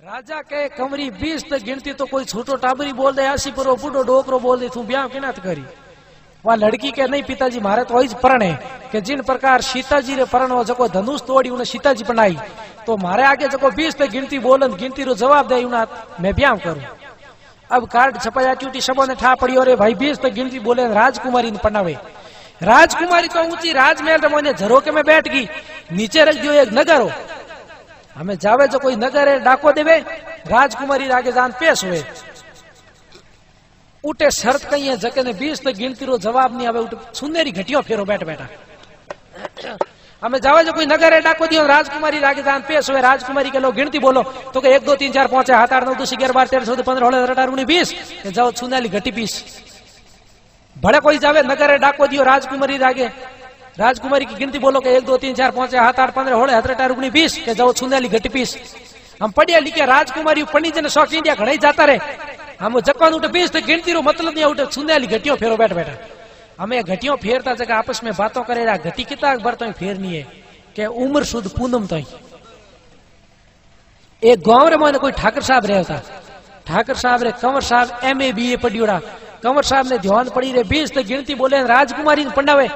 राजा के कंवरी 20 तक गिनती तो कोई छोटो टाबरी बोल दे 80 पर बूढ़ो डोकरो बोल दे तू ब्याह के नाथ करी। वहां लड़की के नहीं पिताजी मारे तो वही परण है कि जिन प्रकार सीताजी रे परण जको धनुष तोड़ी उन्हें सीताजी बनाई तो मारे आगे जको 20 तक गिनती बोलन गिनती रो जवाब दे उना मैं ब्याह करूं। अब कार्ड छपाया ट्यूटी सबों ने ठा पड़ी और भाई 20 तक गिनती बोले राजकुमारी ने पनावे। राजकुमारी तो ऊंची राजमहल रमोने झरोके में बैठ गई। नीचे रख दियो एक नगर हो हमें जावे जो कोई नगर है डाको देवे राजकुमारी आगे जान पेश हुए उठे शर्त कही है जके ने 20 तक गिनती रो जवाब नहीं आवे उठे सुनेरी घटियो फेरो बैठ बैठा हमें जावे जो कोई नगर है डाको दियो राजकुमारी आगे जान पेश हुए। राजकुमारी के लोग गिनती बोलो तो के 1 2 3 4 5 7 8 9 10 11 12 13 14 15 16 17 18 19 20 जाओ सुनेली घटी पीस भले कोई जावे नगर है डाको दियो राजकुमारी आगे राजकुमारी की गिनती बोलो के 1 2 3 4 5 7 8 15 16 17 18 19 के जाओ सुनेली घटी पीस। हम पढ़िया लिखे राजकुमारी पढ़ी जने शौक इंडिया घड़े जाता रहे हम जक्का उठे 20 तक गिनती रो मतलब नहीं उठे सुनेली घटियों फेरो बैठ बैठा हमें घटियों फेरता जगह आपस में बातों करे घटी कितना भर तो फेरनी है के उम्र शुद्ध पूनम तो एक गांव रे मैंने कोई ठाकर साहब रहे था। ठाकर साहब रे कंवर साहब MA BA पढ़ियोड़ा कंवर साहब ने ध्यान पड़ी रे 20 तक गिनती बोले राजकुमारी पंडावे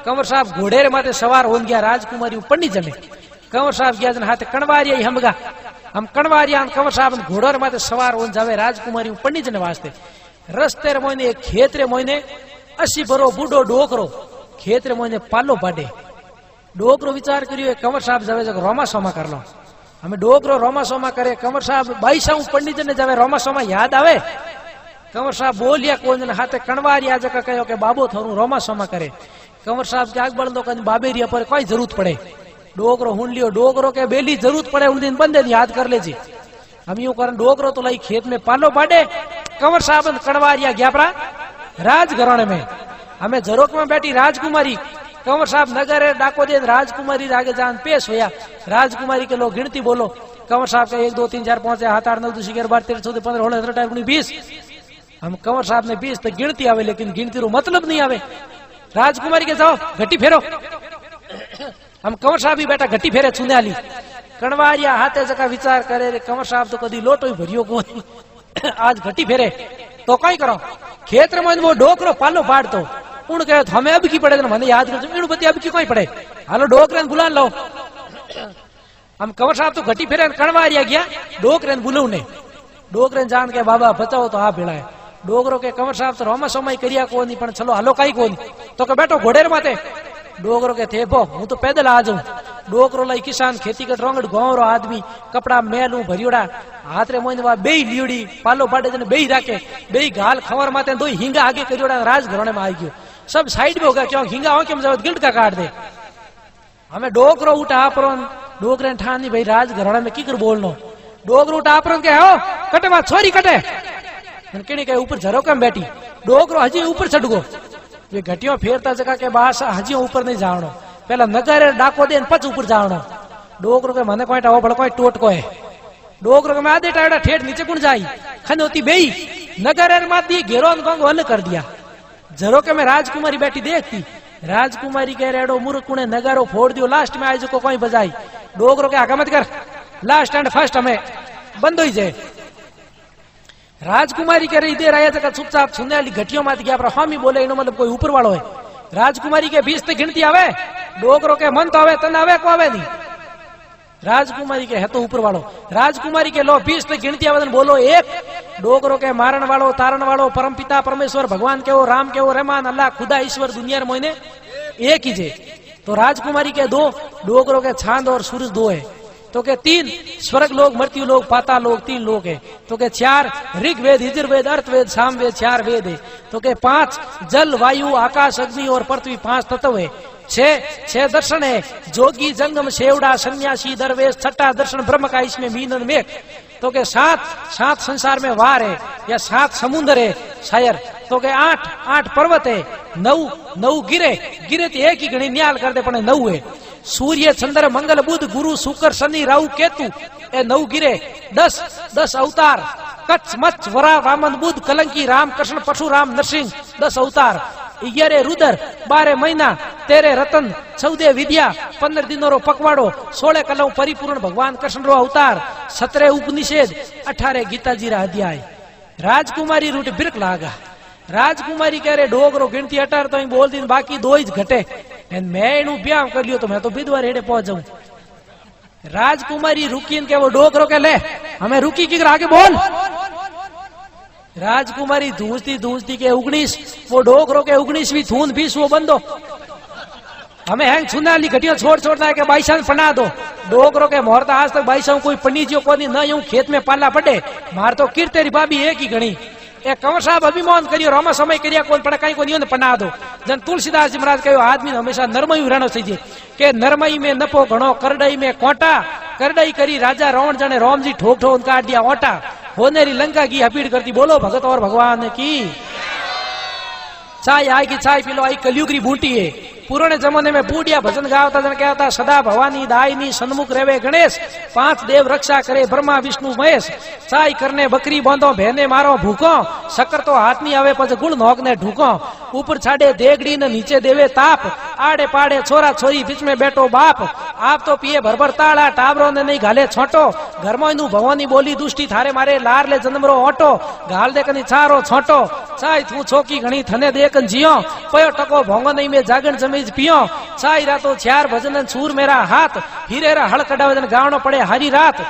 कंवर साहब घोड़े रे माथे सवार हो गया राजकुमारी पढ़नी जने कंवर साहब गया जन हाथ कणवारिया हमगा हम कणवारिया कंवर साहब घोड़ो रे माथे सवार हो जावे राजकुमारी पढ़नी जने वास्ते रस्ते रे मोने एक खेत रे मोने 80 बरो बूढ़ो डोकरो खेत रे मोने पालो बाडे डोकरो विचार करियो कंवर साहब जावे जग रोमा सोमा कर लो हमें डोकरो रोमा सोमा करे कंवर साहब 22 पढ़नी जने जावे रोमा सोमा याद आवे कंवर साहब बोलिया कोन हाथे कणवारिया जग कहो के बाबो थोरू रोमा सोमा करे कंवर साहब के आग बढ़ो कहीं बाबेरिया पर कोई जरूरत पड़े डोकरो हुन लियो डोकरो के बेली जरूरत पड़े उन दिन बंदे याद कर ले जी हम यूं कर डोकरो तो लाई खेत में पालो बाडे कंवर साहब कणवारिया गया परा राजघराने में हमें झरोक में बैठी राजकुमारी कंवर साहब नगर डाको दे राजकुमारी आगे जान पेश होया। राजकुमारी के लोग गिनती बोलो कंवर साहब का 1 2 3 4 5 7 8 9 10 11 12 13 14 15 16 17 18 19 20 हम कंवर साहब ने 20 तक गिनती आवे लेकिन गिनती रो मतलब नहीं आवे। राजकुमारी के जाओ घटी फेरो हम कंवर साहब भी बैठा घटी फेरे छूने आली कणवारिया हाथे जका विचार करे रे कंवर साहब तो कदी लोटो ही भरियो को आज घटी फेरे तो कई करो खेत में वो डोकरो पालो बाढ़ तो उन कहे हमें अब की पड़े मैंने याद कर इन बती अब की कोई पड़े हालो डोकरे बुला लो हम कंवर साहब तो घटी फेरे कणवारिया गया डोकरे बुलाऊ ने डोकरे जान के बाबा बचाओ तो आप भेड़ा है डोकरो के कंवर साहब तो रोमा सोमा करिया को नहीं चलो हालो कई को तो के बैठो घोड़े माथे डोकरो के थे बो हूं तो पैदल आ जाऊं डोकरो लाई किसान खेती के रोंगड़ गांव रो आदमी कपड़ा मेलू भरियोड़ा हाथ रे मोइन वा बेई लियोड़ी पालो बाडे जने बेई राखे बेई गाल खवर माते दो हिंगा आगे करियोड़ा राज घराने में आ गयो सब साइड में होगा क्यों हिंगा हो के मजावत गिल्ट का काट दे हमें डोकरो उठा आपरन डोकरे ठानी भाई राज घराने में की कर बोलनो डोकरो उठा आपरन के हो कटे मा छोरी कटे केनी के ऊपर झरोका में बैठी डोकरो हजी ऊपर चढ़ गो ये घटियों फेरता जगह के बास हजी ऊपर नहीं जावनो पहला नगर डाको दे पच ऊपर जावनो डोकरो के मने कोई टाओ बड़ कोई टोट को है डोकरो के मैं आधे टाइडा ठेठ नीचे कुण जाई खनोती बेई नगर मात दी घेरो गंग वन कर दिया झरोके में राजकुमारी बैठी देखती राजकुमारी कह रेडो मूर्ख कुणे नगारो फोड़ दियो लास्ट में आज को कोई बजाई डोकरो के आगे मत कर लास्ट एंड फर्स्ट हमें बंद हो जाए। राजकुमारी कह रही देर आया जगह चुपचाप सुनने वाली घटियों मात गया हामी बोले इनो मतलब कोई ऊपर वालों है। राजकुमारी के 20 तक गिनती आवे डोकरो के मन तो आवे तन आवे को आवे नहीं राजकुमारी के है तो ऊपर वालों राजकुमारी के लो 20 तक गिनती आवे बोलो एक डोकरो के मारण वालों तारण वालों परम पिता परमेश्वर भगवान के वो राम के वो रहमान अल्लाह खुदा ईश्वर दुनिया मोइने एक ही जे तो राजकुमारी के 2 डोकरो के चांद और सूरज 2 है तो के 3 स्वर्ग लोग मृत्यु लोग पाताल लोग 3 लोग है तो के 4 ऋग्वेद यजुर्वेद अर्थवेद सामवेद 4 वेद है तो के 5 जल वायु आकाश अग्नि और पृथ्वी 5 तत्व है 6 दर्शन है जोगी जंगम शेवड़ा सन्यासी दरवेश 6 दर्शन ब्रह्म का इसमें मीनन मेघ तो के 7 संसार में वार है या 7 समुद्र है शायर तो के 8 पर्वत है 9 गिरे तो एक ही गणी न्याल कर दे पड़े 9 है सूर्य चंद्र मंगल बुध गुरु शुक्र शनि राहु केतु ए 9 गिरे 10 अवतार कच्छ मच्छ वरा वामन बुध कलंकी राम कृष्ण परशुराम नरसिंह 10 अवतार 11 रुदर 12 महीना 13 रतन 14 विद्या 15 दिनों रो पकवाड़ो 16 कलौ परिपूर्ण भगवान कृष्ण रो अवतार 17 उपनिषेध 18 गीताजी रा अध्याय राजकुमारी रूट बिरक लागा राजकुमारी कह रहे डोगरो गिनती 18 तो बोल दिन बाकी 2 ही घटे मैं एनु ब्याह कर लियो तो मैं तो विधवा रेड़े पहुंच जाऊं राजकुमारी रुकी के वो डोगरो के ले हमें रुकी की आगे बोल राजकुमारी धूंसती के 19 वो डोगरो के 19वीं थून 20 वो बंदो हमें हैंग सुनाली घटिया छोड़ना है कि बाईसा पना दो डोगरो के मोहरता आज तक बाईसा कोई पनीजियो को न यूं खेत में पाला पड़े मार तो किर तेरी भाभी एक ही गणी एक कंवर साहब अभिमान करियो रामा समय करिया कोई पड़ा कहीं को नहीं पना दो जन तुलसीदास जी महाराज कहो आदमी हमेशा नरमयू रहना चाहिए के नरमई में नपो घणो करडई में कोटा करडई करी राजा रावण जने राम जी ठोक ठोक उनका दिया ओटा होनेरी लंका की अपील करती बोलो भगत और भगवान की चाय आई की चाय पी लो आई कलयुग री बूटी है पुराने जमाने में बूढ़िया भजन गावता जन कहता सदा भवानी दायनी सन्मुख रेवे गणेश 5 देव रक्षा करे ब्रह्मा विष्णु महेश चाय करने बकरी बांधो भेने मारो भूखो शक्कर तो हाथ नहीं आवे पछ गुण नोक ने ढूको ऊपर छाड़े देगड़ी ने नीचे देवे ताप आड़े पाड़े छोरा छोरी बीच में बैठो बाप आप तो पिए भरभर ताड़ा टाबरो ने नहीं घाले छोटो घर में भवानी बोली दुष्टी थारे मारे लार ले जन्मरो ऑटो घाल दे कनी छारो छोटो चाय तू छोकी घणी थने देखन जियो पयो टको भोंगो नहीं में जागन जमीज पियो चाय रातो 4 भजन सूर मेरा हाथ हीरेरा हड़ कडावे गावनो पड़े हरी रात।